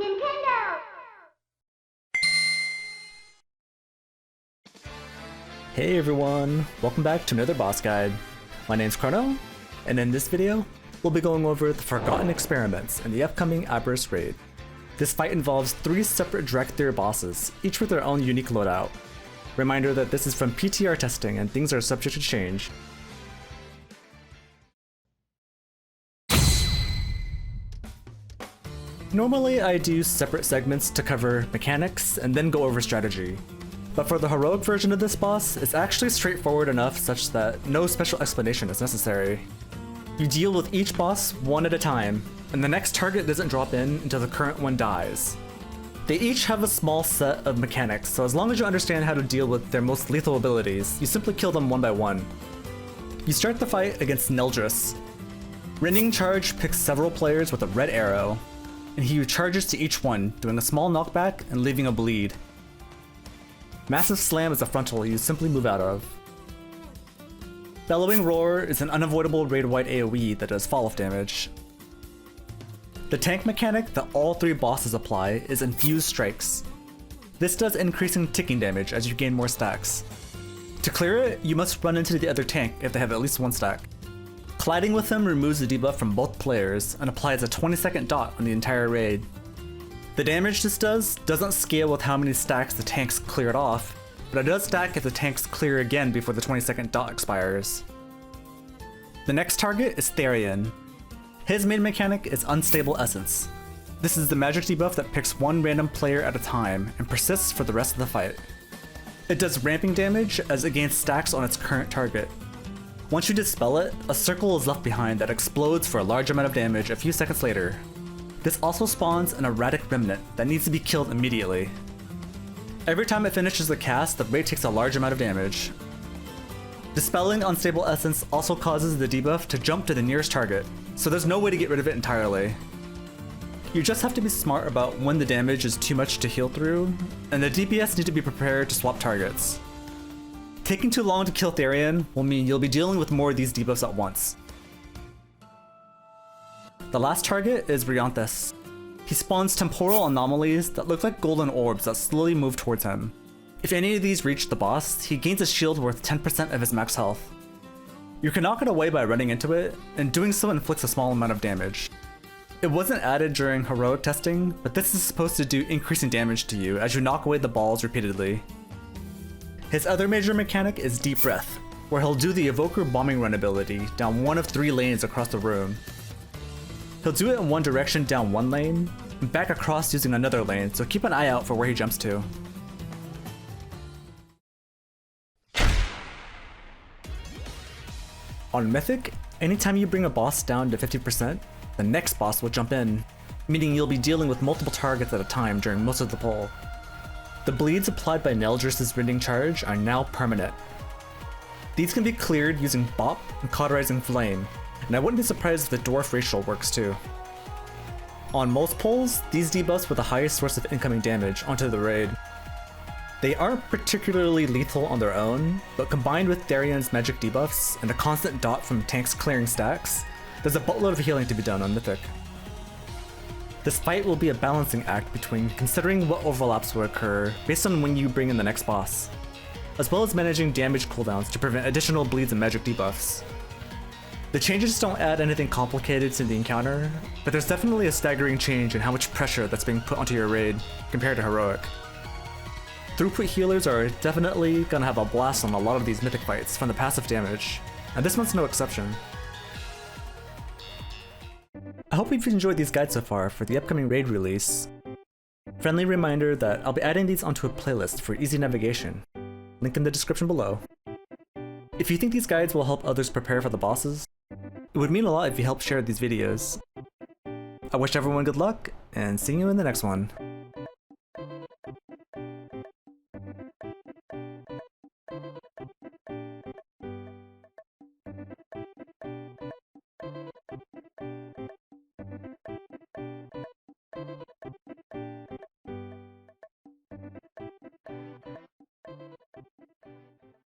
Nintendo! Hey everyone, welcome back to another boss guide. My name's Chrono, and in this video, we'll be going over the Forgotten Experiments in the upcoming Aberrus raid. This fight involves 3 separate direct theory bosses, each with their own unique loadout. Reminder that this is from PTR testing and things are subject to change. Normally I do separate segments to cover mechanics and then go over strategy. But for the heroic version of this boss, it's actually straightforward enough such that no special explanation is necessary. You deal with each boss one at a time, and the next target doesn't drop in until the current one dies. They each have a small set of mechanics, so as long as you understand how to deal with their most lethal abilities, you simply kill them one by one. You start the fight against Neldris. Rending Charge picks several players with a red arrow, and he charges to each one, doing a small knockback and leaving a bleed. Massive Slam is a frontal you simply move out of. Bellowing Roar is an unavoidable raid-wide AoE that does fall-off damage. The tank mechanic that all 3 bosses apply is Infused Strikes. This does increasing ticking damage as you gain more stacks. To clear it, you must run into the other tank if they have at least 1 stack. Colliding with them removes the debuff from both players and applies a 20-second dot on the entire raid. The damage this does doesn't scale with how many stacks the tanks cleared off, but it does stack if the tanks clear again before the 20-second dot expires. The next target is Therian. His main mechanic is Unstable Essence. This is the magic debuff that picks 1 random player at a time and persists for the rest of the fight. It does ramping damage as it gains stacks on its current target. Once you dispel it, a circle is left behind that explodes for a large amount of damage a few seconds later. This also spawns an erratic remnant that needs to be killed immediately. Every time it finishes the cast, the raid takes a large amount of damage. Dispelling Unstable Essence also causes the debuff to jump to the nearest target, so there's no way to get rid of it entirely. You just have to be smart about when the damage is too much to heal through, and the DPS need to be prepared to swap targets. Taking too long to kill Therian will mean you'll be dealing with more of these debuffs at once. The last target is Rionthus. He spawns temporal anomalies that look like golden orbs that slowly move towards him. If any of these reach the boss, he gains a shield worth 10% of his max health. You can knock it away by running into it, and doing so inflicts a small amount of damage. It wasn't added during heroic testing, but this is supposed to do increasing damage to you as you knock away the balls repeatedly. His other major mechanic is Deep Breath, where he'll do the Evoker Bombing Run ability down one of 3 lanes across the room. He'll do it in one direction down one lane, and back across using another lane, so keep an eye out for where he jumps to. On Mythic, anytime you bring a boss down to 50%, the next boss will jump in, meaning you'll be dealing with multiple targets at a time during most of the pull. The bleeds applied by Neldris' Rending Charge are now permanent. These can be cleared using Bop and Cauterizing Flame, and I wouldn't be surprised if the Dwarf Racial works too. On most pulls, these debuffs were the highest source of incoming damage onto the raid. They aren't particularly lethal on their own, but combined with Therian's magic debuffs and a constant dot from tanks clearing stacks, there's a buttload of healing to be done on Mythic. This fight will be a balancing act between considering what overlaps will occur based on when you bring in the next boss, as well as managing damage cooldowns to prevent additional bleeds and magic debuffs. The changes don't add anything complicated to the encounter, but there's definitely a staggering change in how much pressure that's being put onto your raid compared to heroic. Throughput healers are definitely gonna have a blast on a lot of these Mythic fights from the passive damage, and this one's no exception. I hope you've enjoyed these guides so far for the upcoming raid release. Friendly reminder that I'll be adding these onto a playlist for easy navigation. Link in the description below. If you think these guides will help others prepare for the bosses, it would mean a lot if you help share these videos. I wish everyone good luck, and see you in the next one.